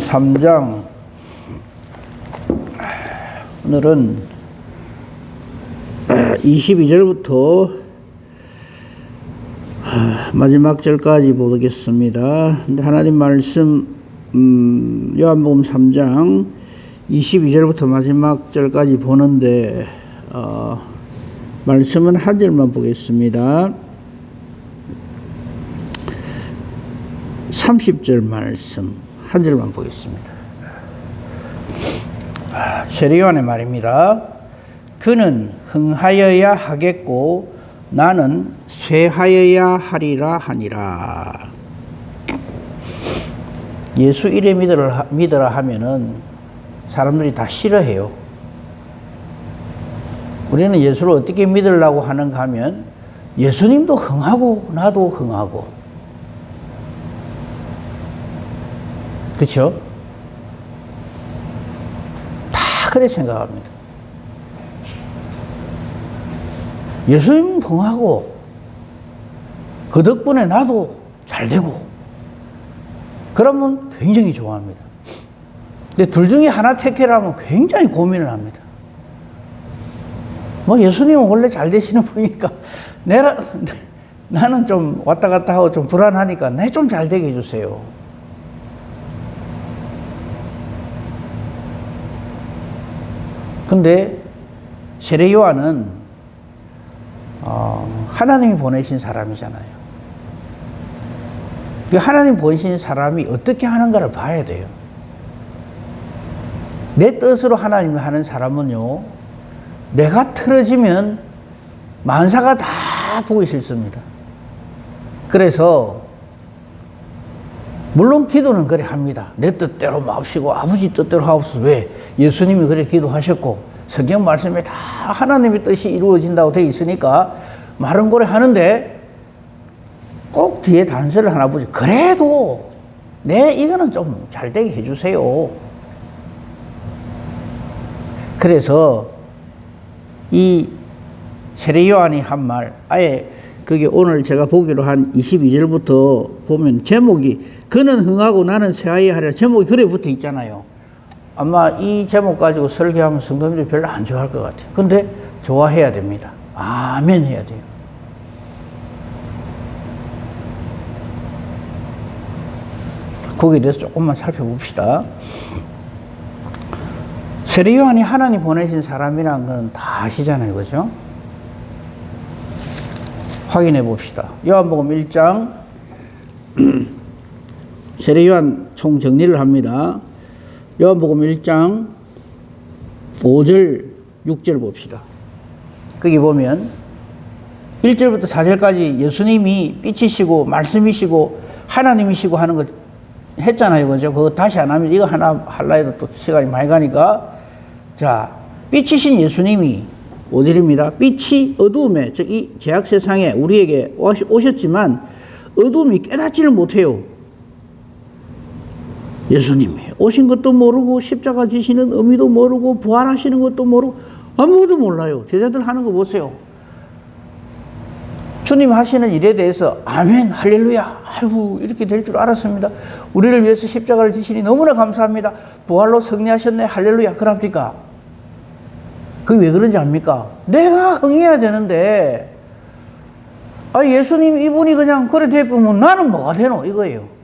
3장 오늘은 22절부터 마지막 절까지 보겠습니다. 근데 하나님 말씀 요한복음 3장 22절부터 마지막 절까지 보는데 말씀은 한 절만 보겠습니다. 30절 말씀 한 절만 보겠습니다. 세례요한의 말입니다. 그는 흥하여야 하겠고 나는 쇠하여야 하리라 하니라. 예수 이래 믿으라 하면은 사람들이 다 싫어해요. 우리는 예수를 어떻게 믿으려고 하는가 하면 예수님도 흥하고 나도 흥하고, 그렇죠? 다 그렇게 생각합니다. 예수님 흥하고 그 덕분에 나도 잘 되고 그러면 굉장히 좋아합니다. 근데 둘 중에 하나 택해라면 굉장히 고민을 합니다. 뭐 예수님은 원래 잘 되시는 분이니까 나는 좀 왔다 갔다 하고 좀 불안하니까 내 좀 잘 되게 해주세요. 근데 세례 요한은 하나님이 보내신 사람이잖아요. 하나님 보내신 사람이 어떻게 하는가를 봐야 돼요. 내 뜻으로 하나님이 하는 사람은요, 내가 틀어지면 만사가 다 보기 싫습니다. 그래서 물론 기도는 그래 합니다. 내 뜻대로 마옵시고 아버지 뜻대로 하옵소서. 왜? 예수님이 그래 기도하셨고 성경 말씀에 다 하나님의 뜻이 이루어진다고 되어 있으니까 말은 그래 하는데 꼭 뒤에 단서를 하나 보지. 그래도 이거는 좀 잘되게 해주세요. 그래서 이 세례 요한이 한 말, 아예 그게 오늘 제가 보기로 한 22절부터 보면 제목이 그는 흥하고 나는 쇠하여야 하리라, 제목이 그래 붙어 있잖아요. 아마 이 제목 가지고 설교하면 성도님들이 별로 안 좋아할 것 같아요. 근데 좋아해야 됩니다. 아멘 해야 돼요. 거기에 대해서 조금만 살펴봅시다. 세례 요한이 하나님 보내신 사람이라는 건 다 아시잖아요. 그죠? 확인해 봅시다. 요한복음 1장 세례 요한 총 정리를 합니다. 요한복음 1장 5절 6절 봅시다. 거기 보면 1절부터 4절까지 예수님이 빛이시고 말씀이시고 하나님이시고 하는 거 했잖아요. 그죠? 그거 다시 안 하면 이거 하나 할라 해도 또 시간이 많이 가니까. 자, 빛이신 예수님이 5절입니다. 빛이 어두움에, 이 죄악 세상에 우리에게 오셨지만 어두움이 깨닫지를 못해요. 예수님이 오신 것도 모르고 십자가 지시는 의미도 모르고 부활하시는 것도 모르고 아무것도 몰라요. 제자들 하는 거 보세요. 주님 하시는 일에 대해서 아멘 할렐루야 아이고 이렇게 될 줄 알았습니다. 우리를 위해서 십자가를 지시니 너무나 감사합니다. 부활로 승리하셨네 할렐루야. 그럽니까? 그게 왜 그런지 압니까? 내가 흥해야 되는데 예수님 이분이 그냥 그래 대보면 나는 뭐가 되노 이거예요.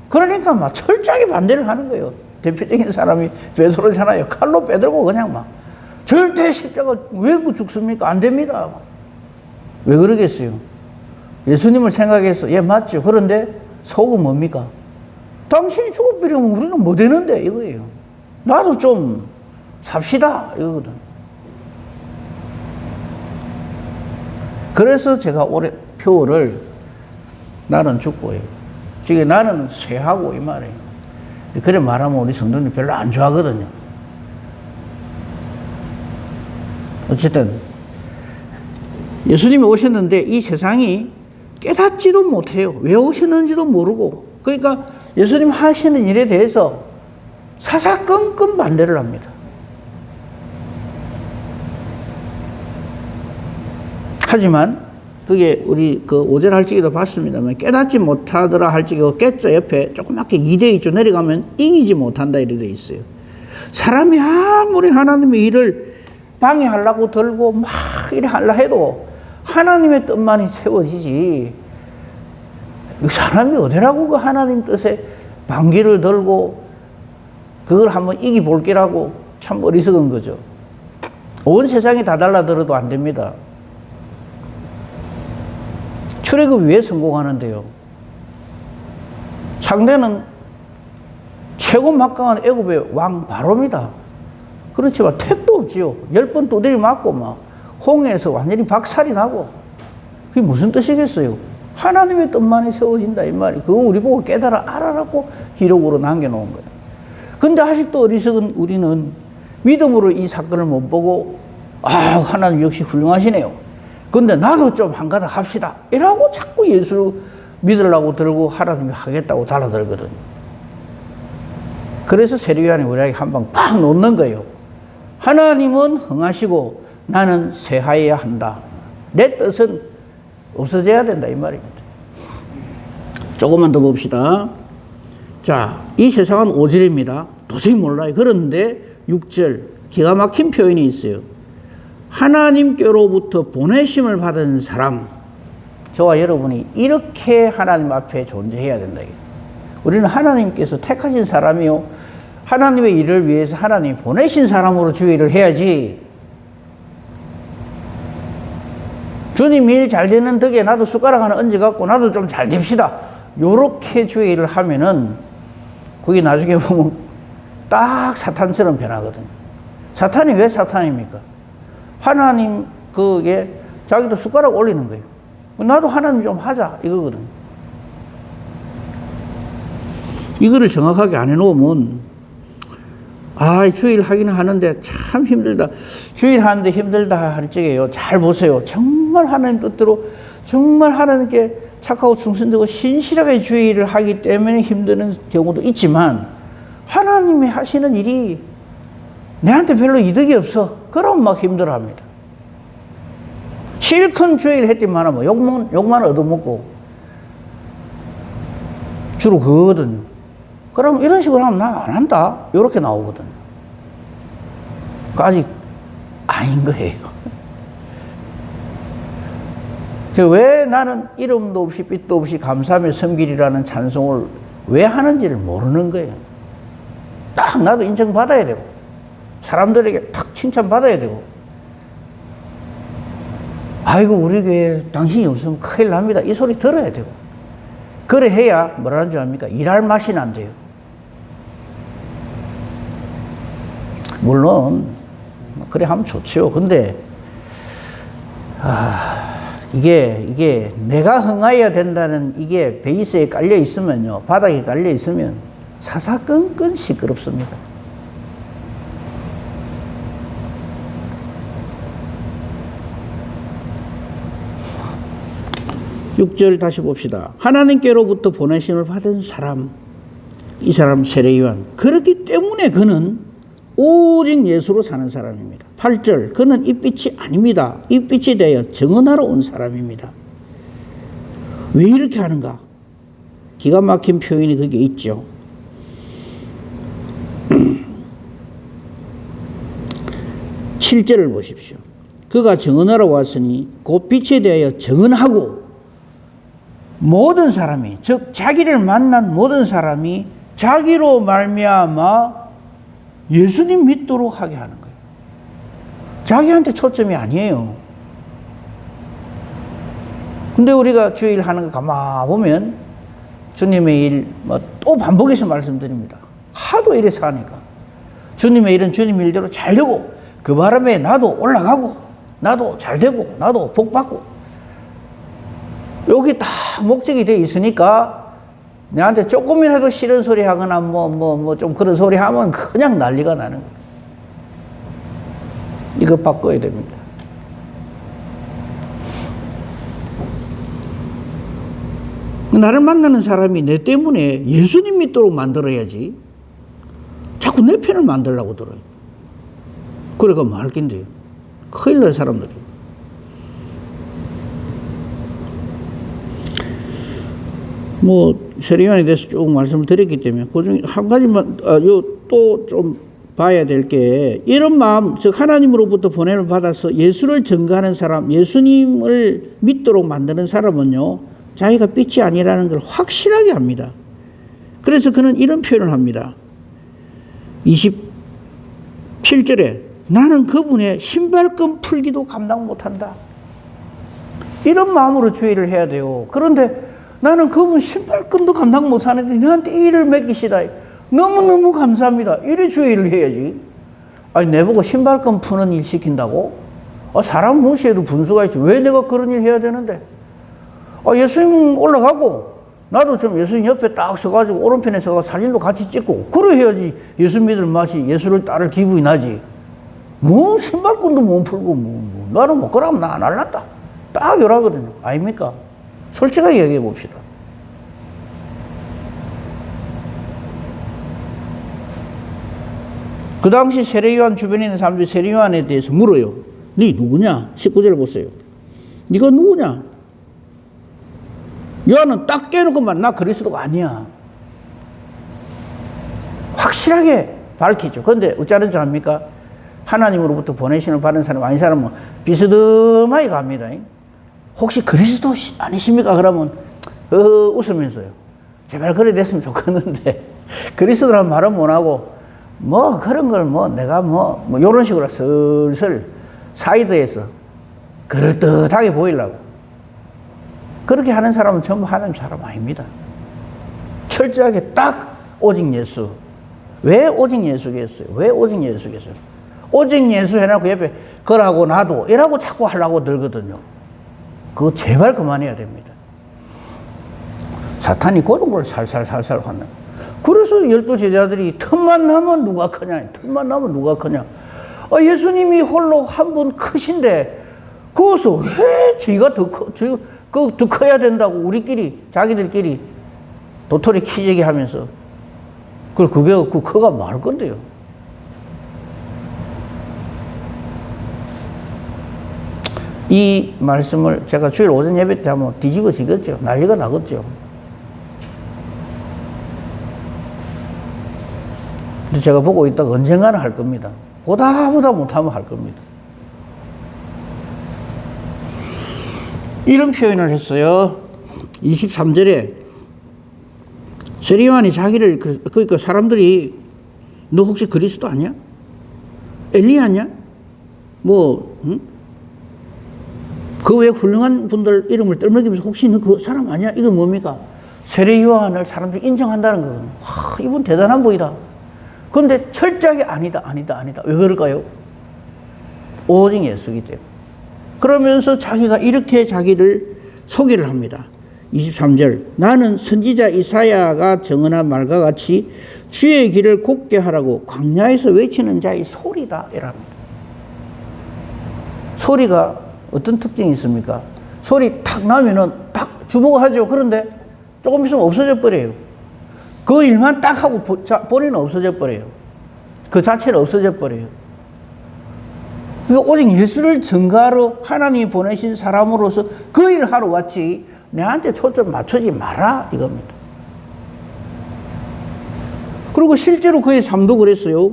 그러니까 막 철저하게 반대를 하는 거예요. 대표적인 사람이 베드로잖아요. 칼로 빼들고 그냥 막 절대 십자가 왜 죽습니까? 안 됩니다. 왜 그러겠어요? 예수님을 생각해서 맞죠. 그런데 속은 뭡니까? 당신이 죽어버리면 우리는 뭐 되는데 이거예요. 나도 좀 삽시다 이거거든. 그래서 제가 올해 표를 나는 죽고 해요. 지금 나는 쇠하고 이 말이에요. 그래 말하면 우리 성도님 별로 안 좋아하거든요. 어쨌든 예수님이 오셨는데 이 세상이 깨닫지도 못해요. 왜 오셨는지도 모르고. 그러니까 예수님 하시는 일에 대해서 사사건건 반대를 합니다. 하지만 그게 우리 그 오전 할지기도 봤습니다만 깨닫지 못하더라 할지기 그 깨자 옆에 조그맣게 2대2조 내려가면 이기지 못한다 이렇게 돼 있어요. 사람이 아무리 하나님의 일을 방해하려고 들고 막 이래 하려 해도 하나님의 뜻만이 세워지지. 사람이 어디라고 그 하나님 뜻에 방귀를 들고 그걸 한번 이기볼게라고 참 어리석은 거죠. 온 세상이 다 달라들어도 안 됩니다. 출애굽이 왜 성공하는데요? 상대는 최고 막강한 애굽의 왕 바로입니다. 그렇지만 택도 없지요. 10번 두드리 맞고 막 홍해에서 완전히 박살이 나고 그게 무슨 뜻이겠어요? 하나님의 뜻만이 세워진다 이 말이. 그거 우리 보고 깨달아 알아라고 기록으로 남겨놓은 거예요. 근데 아직도 어리석은 우리는 믿음으로 이 사건을 못 보고 하나님 역시 훌륭하시네요. 근데 나도 좀 한가닥 합시다 이라고 자꾸 예수를 믿으려고 들고 하나님이 하겠다고 달라들거든요. 그래서 세례요한이 우리에게 한 방 팍 놓는 거예요. 하나님은 흥하시고 나는 쇠하여야 한다. 내 뜻은 없어져야 된다 이 말입니다. 조금만 더 봅시다. 자, 이 세상은 오절입니다. 도저히 몰라요. 그런데 6절 기가 막힌 표현이 있어요. 하나님께로부터 보내심을 받은 사람. 저와 여러분이 이렇게 하나님 앞에 존재해야 된다. 우리는 하나님께서 택하신 사람이요, 하나님의 일을 위해서 하나님이 보내신 사람으로 주의 일을 해야지. 주님 일 잘 되는 덕에 나도 숟가락 하나 얹어갖고 나도 좀 잘 됩시다 요렇게 주의 일을 하면은 그게 나중에 보면 딱 사탄처럼 변하거든요. 사탄이 왜 사탄입니까? 하나님 그게 자기도 숟가락 올리는 거예요. 나도 하나님 좀 하자 이거거든. 이거를 정확하게 안 해놓으면 주일 하기는 하는데 참 힘들다. 주일 하는데 힘들다 할 적에요. 잘 보세요. 정말 하나님 뜻대로 정말 하나님께 착하고 충성되고 신실하게 주일을 하기 때문에 힘드는 경우도 있지만 하나님이 하시는 일이 내한테 별로 이득이 없어. 그럼 막 힘들어합니다. 실컷 주일 했지만 뭐 욕만 얻어먹고 주로 그거거든요. 그럼 이런 식으로 하면 난 안 한다. 이렇게 나오거든요. 아직 아닌 거예요. 왜 나는 이름도 없이 빛도 없이 감사하며 섬기리라는 찬송을 왜 하는지를 모르는 거예요. 딱 나도 인정받아야 되고 사람들에게 탁 칭찬받아야 되고 아이고 우리 교회 당신이 없으면 큰일 납니다. 이 소리 들어야 되고 그래 해야 뭐라는 줄 압니까? 일할 맛이 난대요. 물론 그래 하면 좋죠. 근데 이게 내가 흥하여야 된다는 이게 베이스에 깔려 있으면요, 바닥에 깔려 있으면 사사건건 시끄럽습니다. 육 절 다시 봅시다. 하나님께로부터 보내심을 받은 사람, 이 사람 세례요한. 그렇기 때문에 그는 오직 예수로 사는 사람입니다. 8절 그는 이 빛이 아닙니다. 이 빛이 되어 증언하러 온 사람입니다. 왜 이렇게 하는가? 기가 막힌 표현이 거기에 있죠. 7절을 보십시오. 그가 증언하러 왔으니 곧 빛에 대하여 증언하고 모든 사람이, 즉 자기를 만난 모든 사람이 자기로 말미암아 예수님 믿도록 하게 하는 거예요. 자기한테 초점이 아니에요. 근데 우리가 주일 하는 거 가만 보면 주님의 일 또 반복해서 말씀드립니다. 하도 이래서 하니까 주님의 일은 주님 일대로 잘 되고 그 바람에 나도 올라가고 나도 잘 되고 나도 복 받고 여기 다 목적이 되어 있으니까 내한테 조금이라도 싫은 소리 하거나 좀 그런 소리 하면 그냥 난리가 나는 거예요. 이거 바꿔야 됩니다. 나를 만나는 사람이 내 때문에 예수님 믿도록 만들어야지 자꾸 내 편을 만들려고 들어요. 그래가 뭐 할 낀데요. 큰일 날 사람들이. 뭐 세례요한에 대해서 쭉 말씀을 드렸기 때문에 그중에 한 가지만 또 좀 봐야 될 게, 이런 마음, 즉 하나님으로부터 보냄을 받아서 예수를 증거하는 사람, 예수님을 믿도록 만드는 사람은요, 자기가 빛이 아니라는 걸 확실하게 합니다. 그래서 그는 이런 표현을 합니다. 27절에 나는 그분의 신발끈 풀기도 감당 못한다. 이런 마음으로 주의를 해야 돼요. 그런데 나는 그분 신발끈도 감당 못하는데 너한테 이 일을 맡기시다. 너무너무 감사합니다. 이래 주의를 해야지. 아니, 내보고 신발끈 푸는 일 시킨다고? 사람 무시해도 분수가 있지. 왜 내가 그런 일 해야 되는데? 예수님 올라가고 나도 좀 예수님 옆에 딱 서가지고 오른편에 서가 사진도 같이 찍고 그래 해야지 예수 믿을 맛이 예수를 따를 기분이 나지. 뭐 신발끈도 못 풀고 나는 뭐 그러면 나 안 할란다. 딱 이러거든요. 아닙니까? 솔직하게 얘기해 봅시다. 그 당시 세례요한 주변에 있는 사람들이 세례요한에 대해서 물어요. 네 누구냐? 19절 보세요. 네가 누구냐? 요한은 딱 깨놓고만 나 그리스도가 아니야. 확실하게 밝히죠. 그런데 어쩌는 줄 압니까? 하나님으로부터 보내심을 받은 사람 아닌 사람은 비스듬하게 갑니다. 혹시 그리스도 아니십니까? 그러면 웃으면서요. 제발 그래 됐으면 좋겠는데 그리스도라는 말은 못하고 뭐 그런 걸 뭐 내가 뭐 이런 식으로 슬슬 사이드에서 그럴듯하게 보이려고 그렇게 하는 사람은 전부 하나님 사람 아닙니다. 철저하게 딱 오직 예수. 왜 오직 예수겠어요? 왜 오직 예수겠어요? 오직 예수 해놓고 옆에 그러고 나도 이라고 자꾸 하려고 들거든요. 그거 제발 그만해야 됩니다. 사탄이 그런 걸 살살살살 하는. 그래서 12 제자들이 틈만 나면 누가 크냐, 틈만 나면 누가 크냐. 예수님이 홀로 한 분 크신데 그것을 왜 저희가 더 커야 된다고 우리끼리 자기들끼리 도토리 키재기 하면서 그게 그 커가 말 건데요. 이 말씀을 제가 주일 오전 예배 때 하면 뒤집어지겠죠. 난리가 나겠죠. 근데 제가 보고 있다가 언젠가는 할 겁니다. 보다 못하면 할 겁니다. 이런 표현을 했어요. 23절에 세례요한이 자기를 그러니까 사람들이 너 혹시 그리스도 아니야? 엘리야냐? 뭐 그 외에 훌륭한 분들 이름을 떨먹이면서 혹시 너 그 사람 아니야? 이건 뭡니까? 세례요한을 사람들이 인정한다는 거거든요. 와, 이분 대단한 분이다. 그런데 철저하게 아니다. 왜 그럴까요? 오직 예수이기 때문에. 그러면서 자기가 이렇게 자기를 소개를 합니다. 23절 나는 선지자 이사야가 증언한 말과 같이 주의 길을 곱게 하라고 광야에서 외치는 자의 소리다 이랍니다. 소리가 어떤 특징이 있습니까? 소리 탁 나면은 딱 주목하죠. 그런데 조금 있으면 없어져 버려요. 그 일만 딱 하고 본인은 없어져 버려요. 그 자체는 없어져 버려요. 그러니까 오직 예수를 증거하러 하나님이 보내신 사람으로서 그 일을 하러 왔지 내한테 초점 맞추지 마라 이겁니다. 그리고 실제로 그의 삶도 그랬어요.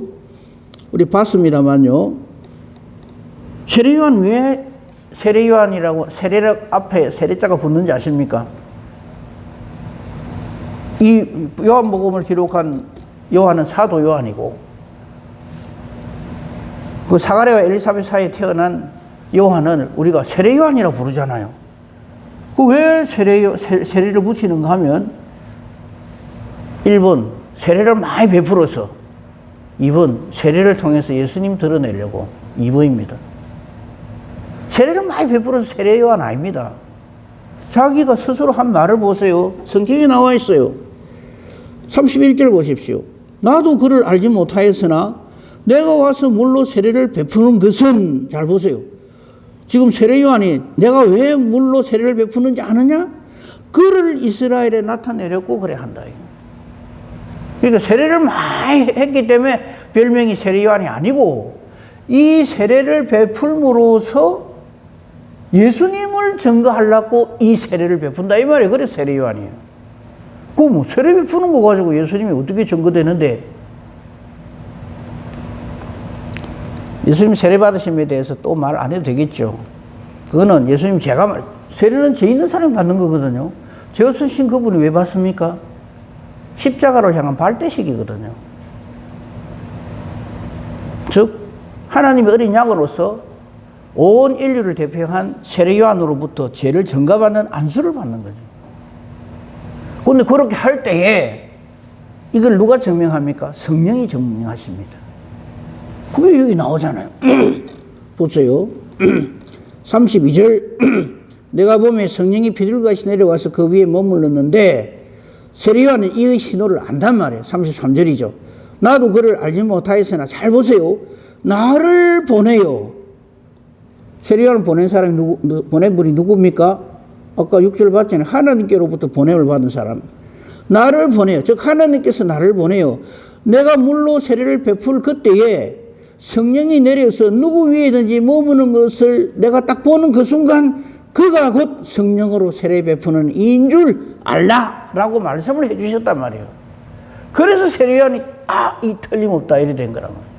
우리 봤습니다만요. 세례요한 왜 세례요한이라고 세례력 앞에 세례자가 붙는지 아십니까? 이 요한복음을 기록한 요한은 사도 요한이고 그 사가랴와 엘리사벳 사이에 태어난 요한을 우리가 세례 요한이라고 부르잖아요. 그 왜 세례를 붙이는가 하면 1번 세례를 많이 베풀어서 2번 세례를 통해서 예수님 드러내려고 2번입니다. 세례를 많이 베풀어서 세례 요한 아닙니다. 자기가 스스로 한 말을 보세요. 성경에 나와 있어요. 31절 보십시오. 나도 그를 알지 못하였으나 내가 와서 물로 세례를 베푸는 것은 잘 보세요. 지금 세례 요한이 내가 왜 물로 세례를 베푸는지 아느냐? 그를 이스라엘에 나타내려고 그래 한다. 그러니까 세례를 많이 했기 때문에 별명이 세례 요한이 아니고 이 세례를 베풀므로써 예수님을 증거하려고 이 세례를 베푼다 이 말이에요. 그래서 세례 요한이에요. 그 뭐 세례 베푸는 거 가지고 예수님이 어떻게 증거되는데? 예수님 세례 받으심에 대해서 또 말 안 해도 되겠죠. 그거는 예수님 세례는 죄 있는 사람이 받는 거거든요. 죄 없으신 그분이 왜 받습니까? 십자가를 향한 발대식이거든요. 즉 하나님의 어린 양으로서 온 인류를 대표한 세례 요한으로부터 죄를 전가받는 안수를 받는 거죠. 그런데 그렇게 할 때에 이걸 누가 증명합니까? 성령이 증명하십니다. 그게 여기 나오잖아요. 보세요. 32절 내가 보면 성령이 비둘기같이 내려와서 그 위에 머물렀는데 세례 요한은 이의 신호를 안단 말이에요. 33절이죠. 나도 그를 알지 못하였으나 잘 보세요. 나를 보내요. 세례 요한을 보낸 사람이 보낸 분이 누굽니까? 아까 6절 봤잖아요. 하나님께로부터 보냄을 받은 사람. 나를 보내요. 즉 하나님께서 나를 보내요. 내가 물로 세례를 베풀 그때에 성령이 내려서 누구 위에든지 머무는 것을 내가 딱 보는 그 순간 그가 곧 성령으로 세례 베푸는 이인 줄 알라 라고 말씀을 해 주셨단 말이에요. 그래서 세례 요한이 이 틀림없다 이래 된 거란 말이에요.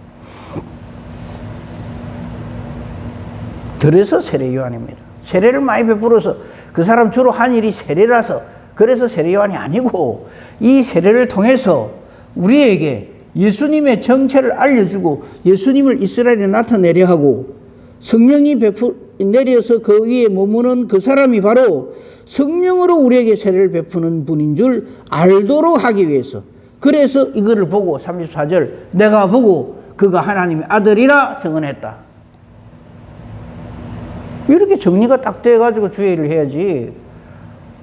그래서 세례 요한입니다. 세례를 많이 베풀어서 그 사람 주로 한 일이 세례라서 그래서 세례 요한이 아니고 이 세례를 통해서 우리에게 예수님의 정체를 알려주고 예수님을 이스라엘에 나타내려 하고 성령이 내려서 그 위에 머무는 그 사람이 바로 성령으로 우리에게 세례를 베푸는 분인 줄 알도록 하기 위해서 그래서 이거를 보고 34절 내가 보고 그가 하나님의 아들이라 증언했다. 이렇게 정리가 딱 돼가지고 주의 일을 해야지.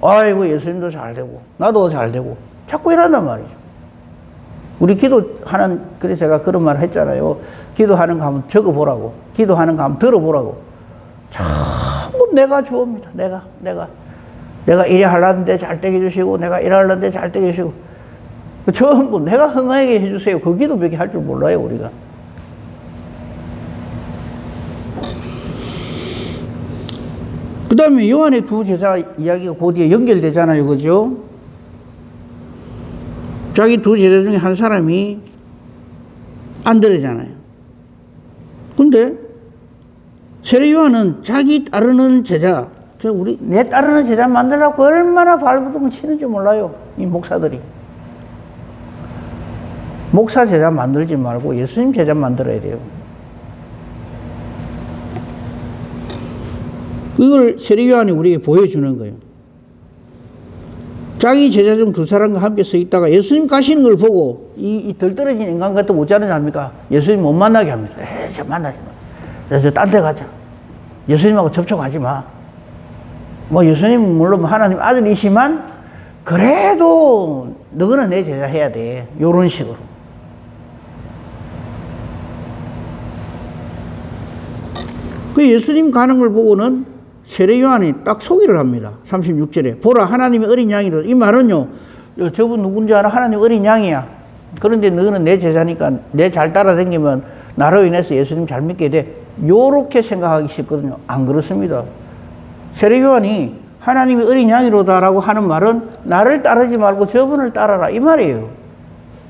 아이고 예수님도 잘 되고 나도 잘 되고 자꾸 이런단 말이죠. 우리 기도하는 그래서 제가 그런 말 했잖아요. 기도하는 거 한번 적어보라고. 기도하는 거 한번 들어보라고. 전부 내가 주옵니다. 내가 이래 하려는데 잘 되게 해주시고 내가 이래 하려는데 잘 되게 해주시고 전부 내가 흥하게 해주세요. 그 기도밖에 할 줄 몰라요 우리가. 그 다음에 요한의 두 제자 이야기가 그 뒤에 연결되잖아요. 그죠? 자기 두 제자 중에 한 사람이 안드레잖아요. 근데 세례 요한은 자기 따르는 제자, 내 따르는 제자 만들려고 얼마나 발버둥을 치는지 몰라요. 이 목사들이. 목사 제자 만들지 말고 예수님 제자 만들어야 돼요. 이걸 세례 요한이 우리에게 보여주는 거예요. 자기 제자 중 두 사람과 함께 서 있다가 예수님 가시는 걸 보고 이 덜 떨어진 인간 같은 못 자르지 않습니까? 예수님 못 만나게 합니다. 저 만나지 마. 그래서 딴 데 가자. 예수님하고 접촉하지 마. 뭐 예수님 물론 하나님 아들이시만 그래도 너는 내 제자 해야 돼. 요런 식으로. 그 예수님 가는 걸 보고는 세례 요한이 딱 소개를 합니다. 36절에 보라 하나님의 어린 양이로다. 이 말은요. 저분 누군지 알아? 하나님 어린 양이야. 그런데 너는 내 제자니까 내 잘 따라다니면 나로 인해서 예수님 잘 믿게 돼. 요렇게 생각하기 쉽거든요. 안 그렇습니다. 세례 요한이 하나님의 어린 양이로다라고 하는 말은 나를 따르지 말고 저분을 따라라 이 말이에요.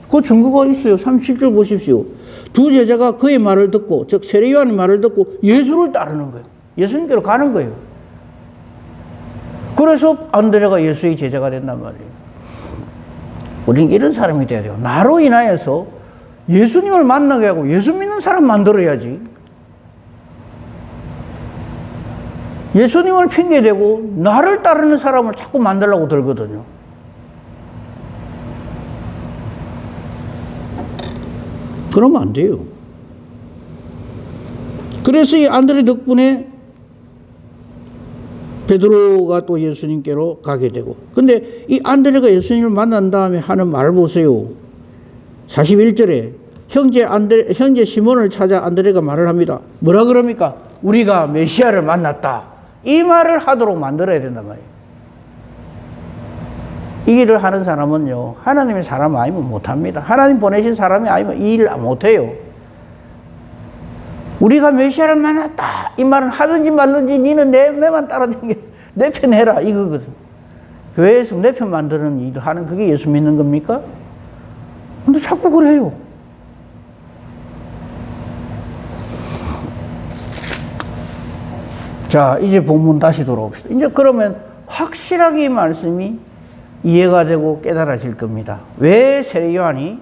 그 증거가 있어요. 37절 보십시오. 두 제자가 그의 말을 듣고 즉 세례 요한의 말을 듣고 예수를 따르는 거예요. 예수님께로 가는 거예요. 그래서 안드레가 예수의 제자가 된단 말이에요. 우리는 이런 사람이 돼야 돼요. 나로 인하여서 예수님을 만나게 하고 예수 믿는 사람 만들어야지. 예수님을 핑계대고 나를 따르는 사람을 자꾸 만들려고 들거든요. 그러면 안 돼요. 그래서 이 안드레 덕분에 베드로가 또 예수님께로 가게 되고 근데 이 안드레가 예수님을 만난 다음에 하는 말 보세요. 41절에 형제 시몬을 찾아 안드레가 말을 합니다. 뭐라 그럽니까? 우리가 메시아를 만났다. 이 말을 하도록 만들어야 된단 말이에요. 이 일을 하는 사람은요. 하나님의 사람 아니면 못합니다. 하나님 보내신 사람이 아니면 이 일을 못해요. 우리가 메시아를 만났다. 이 말은 하든지 말든지 니는 내 매만 따라다니게 내 편 해라. 이거거든. 교회에서 내 편 만드는 일을 하는 그게 예수 믿는 겁니까? 근데 자꾸 그래요. 자, 이제 본문 다시 돌아옵시다. 이제 그러면 확실하게 이 말씀이 이해가 되고 깨달아질 겁니다. 왜 세례 요한이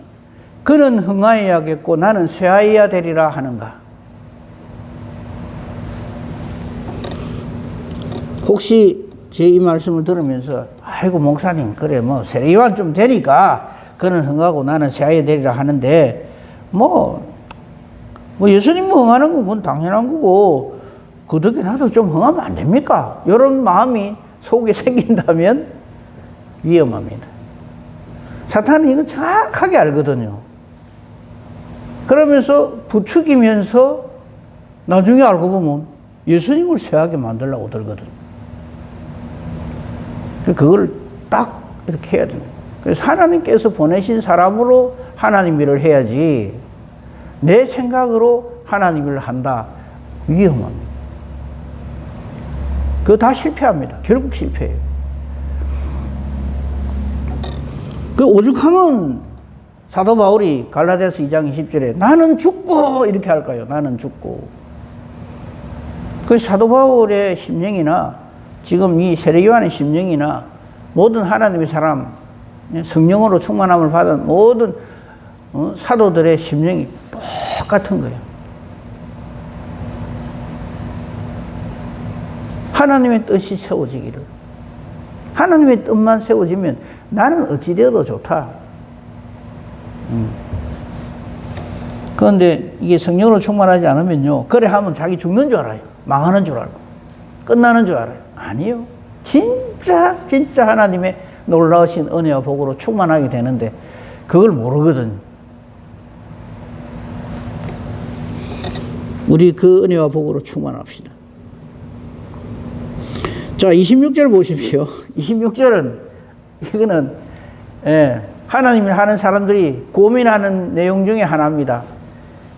그는 흥하여야겠고 나는 쇠하여야 되리라 하는가? 혹시 제 이 말씀을 들으면서 아이고 목사님 그래 뭐 세례 요한 좀 되니까 그는 흥하고 나는 쇠하여야 되리라 하는데 뭐 예수님 흥하는 건 그건 당연한 거고 그 덕에 나도 좀 흥하면 안 됩니까? 이런 마음이 속에 생긴다면 위험합니다. 사탄은 이거 정확하게 알거든요. 그러면서 부추기면서 나중에 알고 보면 예수님을 쇠하게 만들려고 들거든요. 그걸 딱 이렇게 해야 됩니다. 그래서 하나님께서 보내신 사람으로 하나님 일을 해야지 내 생각으로 하나님 일을 한다. 위험합니다. 그거 다 실패합니다. 결국 실패해요. 그 오죽하면 사도 바울이 갈라디아서 2장 20절에 나는 죽고 이렇게 할까요? 나는 죽고. 그 사도 바울의 심령이나 지금 이 세례 요한의 심령이나 모든 하나님의 사람 성령으로 충만함을 받은 모든 사도들의 심령이 똑같은 거예요. 하나님의 뜻이 세워지기를. 하나님의 뜻만 세워지면 나는 어찌 되어도 좋다. 그런데 이게 성령으로 충만하지 않으면요. 그래 하면 자기 죽는 줄 알아요. 망하는 줄 알고. 끝나는 줄 알아요. 아니요. 진짜 하나님의 놀라우신 은혜와 복으로 충만하게 되는데 그걸 모르거든. 우리 그 은혜와 복으로 충만합시다. 자, 26절 보십시오. 26절은 이거는 하나님을 하는 사람들이 고민하는 내용 중에 하나입니다.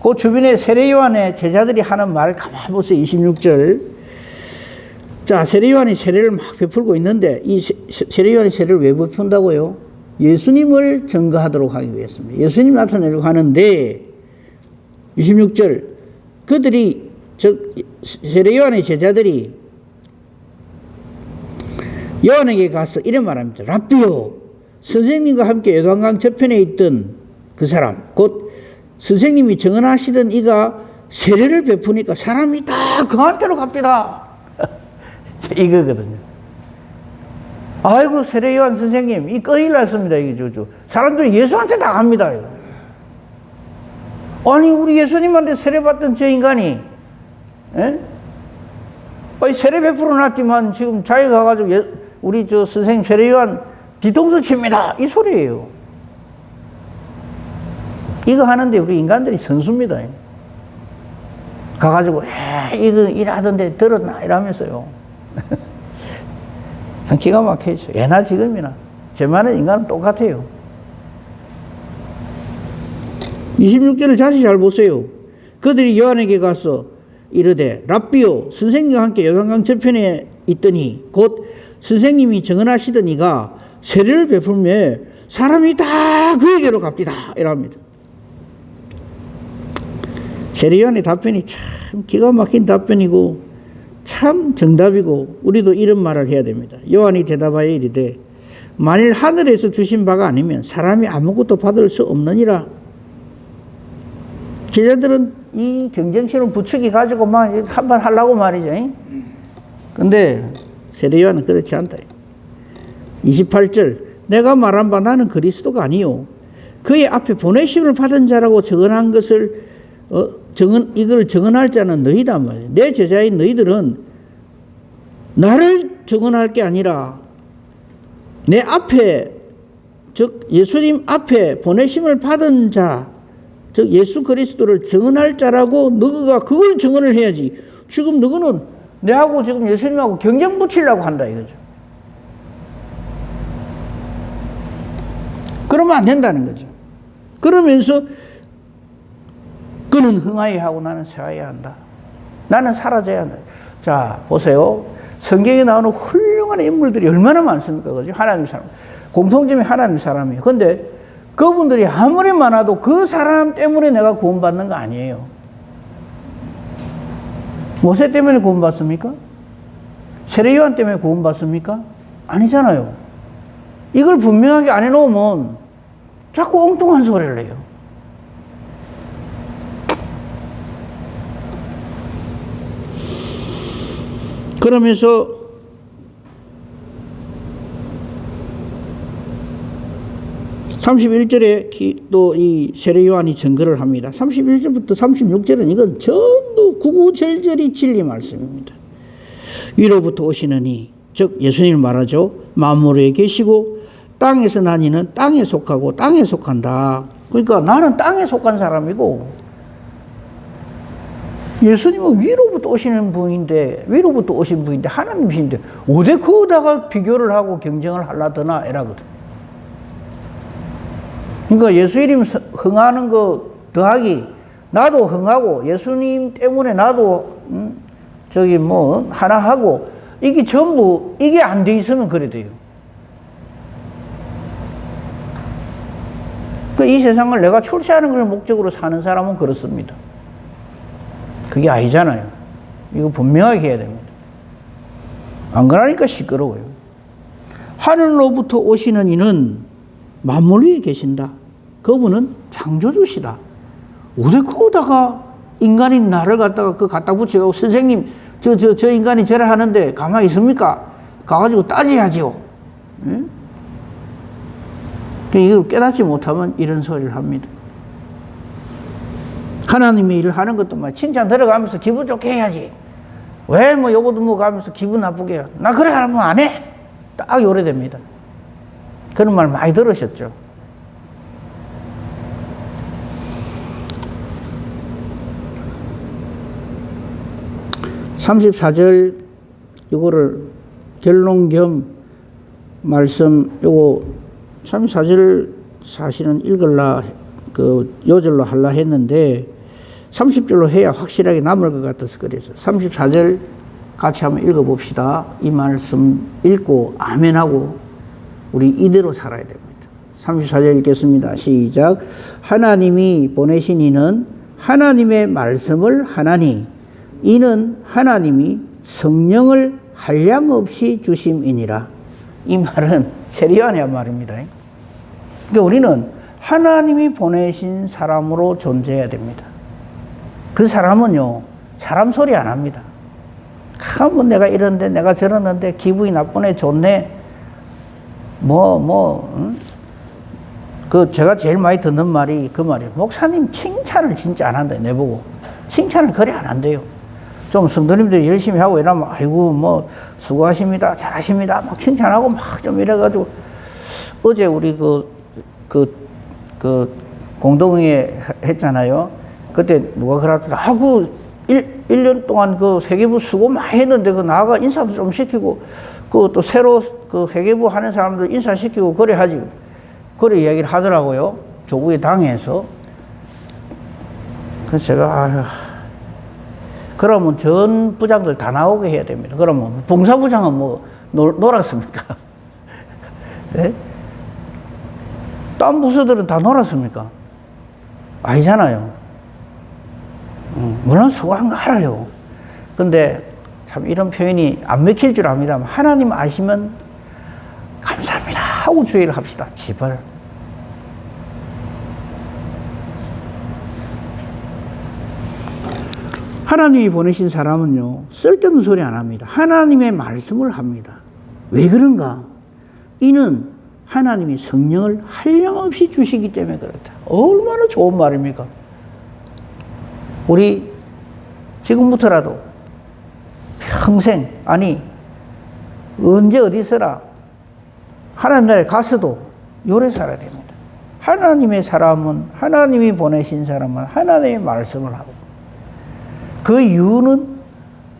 그 주변에 세례 요한의 제자들이 하는 말 가만 보세요. 26절. 자, 세례 요한이 세례를 막 베풀고 있는데 이 세례 요한이 세례를 왜 베푼다고요? 예수님을 증거하도록 하기 위해서입니다. 예수님 나타내려고 하는데 26절 그들이 세례 요한의 제자들이 요한에게 가서 이런 말합니다. 랍비요, 선생님과 함께 요단강 저편에 있던 그 사람, 곧 선생님이 정언하시던 이가 세례를 베푸니까 사람이 다 그한테로 갑니다. 이거거든요. 아이고 세례 요한 선생님, 이 거일 났습니다. 이게 사람들이 예수한테 다 갑니다. 아니 우리 예수님한테 세례 받던 저 인간이, 세례 베풀어 놨지만 지금 자기가 가가지고 우리 선생님 세례 요한 뒤통수 칩니다. 이 소리예요. 이거 하는데 우리 인간들이 선수입니다. 가가지고 이거 일하던데 들었나 이러면서요. 참 기가 막혀있어. 예나 지금이나 쟤만의 인간은 똑같아요. 26절을 다시 잘 보세요. 그들이 요한에게 가서 이르되 랍비요, 선생님과 함께 요단강 저편에 있더니 곧 선생님이 정언하시던 이가 세례를 베풀며 사람이 다 그에게로 갑디다 이랍니다. 세례 요한의 답변이 참 기가 막힌 답변이고 참 정답이고 우리도 이런 말을 해야 됩니다. 요한이 대답하여 이르되 만일 하늘에서 주신 바가 아니면 사람이 아무것도 받을 수 없느니라. 제자들은 이 경쟁심을 부추기 가지고 막 한판 하려고 말이죠. 근데 세례 요한은 그렇지 않다. 28절 내가 말한 바 나는 그리스도가 아니요 그의 앞에 보내심을 받은 자라고 정언한 것을 이걸 정언할 자는 너희다 말이야. 내 제자인 너희들은 나를 정언할 게 아니라 내 앞에 즉 예수님 앞에 보내심을 받은 자 즉 예수 그리스도를 정언할 자라고 너가 그걸 정언을 해야지. 지금 너는 내하고 지금 예수님하고 경쟁 붙이려고 한다 이거죠. 그러면 안 된다는 거죠. 그러면서 그는 흥하여야 하고 나는 쇠하여야 한다. 나는 사라져야 한다. 자, 보세요. 성경에 나오는 훌륭한 인물들이 얼마나 많습니까? 그죠? 하나님 사람. 공통점이 하나님 사람이에요. 근데 그분들이 아무리 많아도 그 사람 때문에 내가 구원받는 거 아니에요. 모세 때문에 구원받습니까? 세례요한 때문에 구원받습니까? 아니잖아요. 이걸 분명하게 안 해놓으면 자꾸 엉뚱한 소리를 해요. 그러면서 (31절에) 또 이 세례요한이 증거를 합니다. 31절부터 36절은 이건 전부 구구절절이 진리 말씀입니다. 위로부터 오시는 이, 즉 예수님을 말하죠. 만물에 계시고 땅에서 난 이는 땅에 속하고 땅에 속한다. 그러니까 나는 땅에 속한 사람이고 예수님은 위로부터 오시는 분인데, 위로부터 오신 분인데 하나님이신데 어디 거기다가 비교를 하고 경쟁을 하려더나 이라거든. 그러니까 예수 이름 흥하는 거 더하기 나도 흥하고 예수님 때문에 나도 저기 뭐 하나 하고 이게 전부 이게 안 돼 있으면 그래 돼요. 그 이 세상을 내가 출세하는 걸 목적으로 사는 사람은 그렇습니다. 그게 아니잖아요. 이거 분명하게 해야 됩니다. 안 그러니까 시끄러워요. 하늘로부터 오시는 이는 만물 위에 계신다. 그분은 창조주시다. 어디 거기다가 인간인 나를 갖다가 갖다 붙여가고 선생님 저 인간이 저래 하는데 가만히 있습니까? 가가지고 따져야지요. 응? 이걸 깨닫지 못하면 이런 소리를 합니다. 하나님의 일을 하는 것도 막 칭찬 들어가면서 기분 좋게 해야지. 왜 뭐 요것도 뭐 가면서 기분 나쁘게 해요. 나 그래 하면 안 해. 딱 요래됩니다. 그런 말 많이 들으셨죠. (34절) 이거를 결론 겸 말씀 요거 34절 사실은 읽을라 그 요절로 하려 했는데 30절로 해야 확실하게 남을 것 같아서 그래서 34절 같이 한번 읽어봅시다. 이 말씀 읽고 아멘하고 우리 이대로 살아야 됩니다. 34절 읽겠습니다. 시작. 하나님이 보내신 이는 하나님의 말씀을 하나니 이는 하나님이 성령을 한량없이 주심이니라. 이 말은 세례요한의 말입니다. 그러니까 우리는 하나님이 보내신 사람으로 존재해야 됩니다. 그 사람은요, 사람 소리 안 합니다. 뭐 내가 이런데 내가 저러는데 기분이 나쁘네 좋네 그 제가 제일 많이 듣는 말이 그 말이에요. 목사님 칭찬을 진짜 안 한다. 내보고 칭찬을 그래 안 한대요. 좀 성도님들이 열심히 하고 이러면 아이고 뭐 수고하십니다 잘하십니다 막 칭찬하고 막 좀 이래가지고 어제 우리 그 공동회 했잖아요. 그때 누가 그러더라 하고 1년 동안 그 회계부 수고 많이 했는데 그 나가 인사도 좀 시키고 그 또 새로 그 회계부 하는 사람들 인사시키고 그래 하지. 그래 이야기를 하더라고요. 조국의 당에서. 그래서 제가 그러면 전 부장들 다 나오게 해야 됩니다. 그러면 봉사부장은 뭐 놀았습니까? 네? 딴 부서들은 다 놀았습니까? 아니잖아요. 물론 수고한 거 알아요. 근데 참 이런 표현이 안 맥힐 줄 압니다만 하나님 아시면 감사합니다 하고 주의를 합시다. 제발. 하나님이 보내신 사람은요 쓸데없는 소리 안 합니다. 하나님의 말씀을 합니다. 왜 그런가? 이는 하나님이 성령을 한량없이 주시기 때문에 그렇다. 얼마나 좋은 말입니까? 우리 지금부터라도 평생 아니 언제 어디서라 하나님 나라에 가서도 요래 살아야 됩니다. 하나님의 사람은 하나님이 보내신 사람은 하나님의 말씀을 하고 그 이유는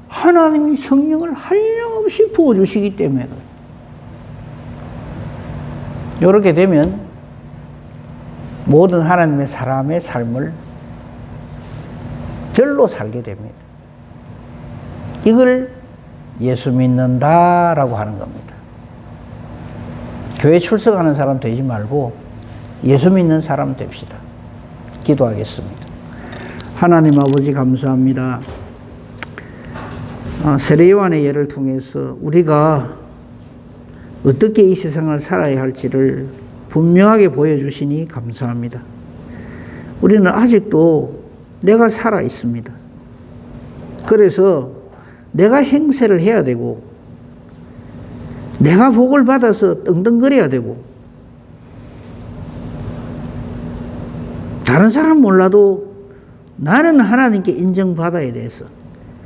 하나님이 성령을 한량없이 부어주시기 때문에 그래요. 이렇게 되면 모든 하나님의 사람의 삶을 절로 살게 됩니다. 이걸 예수 믿는다라고 하는 겁니다. 교회 출석하는 사람 되지 말고 예수 믿는 사람 됩시다. 기도하겠습니다. 하나님 아버지 감사합니다. 세례 요한의 예를 통해서 우리가 어떻게 이 세상을 살아야 할지를 분명하게 보여주시니 감사합니다. 우리는 아직도 내가 살아 있습니다. 그래서 내가 행세를 해야 되고 내가 복을 받아서 떵떵거려야 되고 다른 사람 몰라도 나는 하나님께 인정받아야 돼서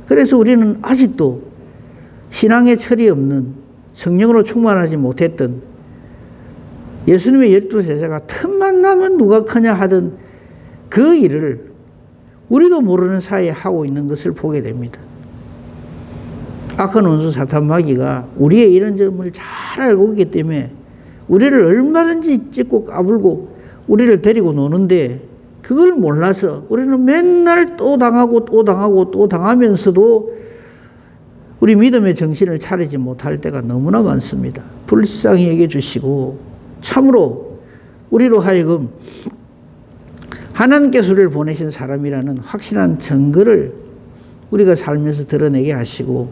그래서 우리는 아직도 신앙의 철이 없는 성령으로 충만하지 못했던 예수님의 12제자가 틈만 나면 누가 크냐 하던 그 일을 우리도 모르는 사이에 하고 있는 것을 보게 됩니다. 악한 원수 사탄 마귀가 우리의 이런 점을 잘 알고 있기 때문에 우리를 얼마든지 찢고 까불고 우리를 데리고 노는데 그걸 몰라서 우리는 맨날 또 당하고 또 당하고 또 당하면서도 우리 믿음의 정신을 차리지 못할 때가 너무나 많습니다. 불쌍히 여겨 주시고 참으로 우리로 하여금 하나님께서 우리를 보내신 사람이라는 확실한 증거를 우리가 살면서 드러내게 하시고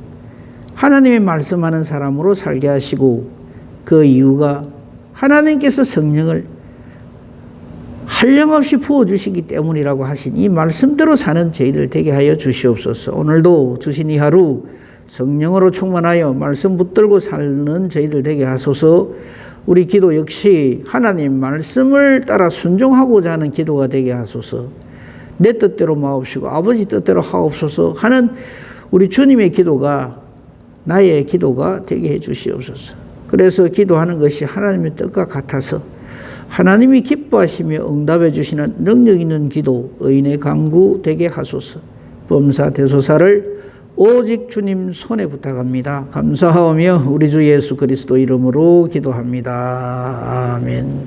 하나님의 말씀하는 사람으로 살게 하시고 그 이유가 하나님께서 성령을 한량없이 부어주시기 때문이라고 하신 이 말씀대로 사는 저희들 되게 하여 주시옵소서. 오늘도 주신 이 하루 성령으로 충만하여 말씀 붙들고 사는 저희들 되게 하소서. 우리 기도 역시 하나님 말씀을 따라 순종하고자 하는 기도가 되게 하소서. 내 뜻대로 마옵시고 아버지 뜻대로 하옵소서 하는 우리 주님의 기도가 나의 기도가 되게 해 주시옵소서. 그래서 기도하는 것이 하나님의 뜻과 같아서 하나님이 기뻐하시며 응답해 주시는 능력 있는 기도, 의인의 강구 되게 하소서. 범사 대소사를 오직 주님 손에 부탁합니다. 감사하며 우리 주 예수 그리스도 이름으로 기도합니다. 아멘.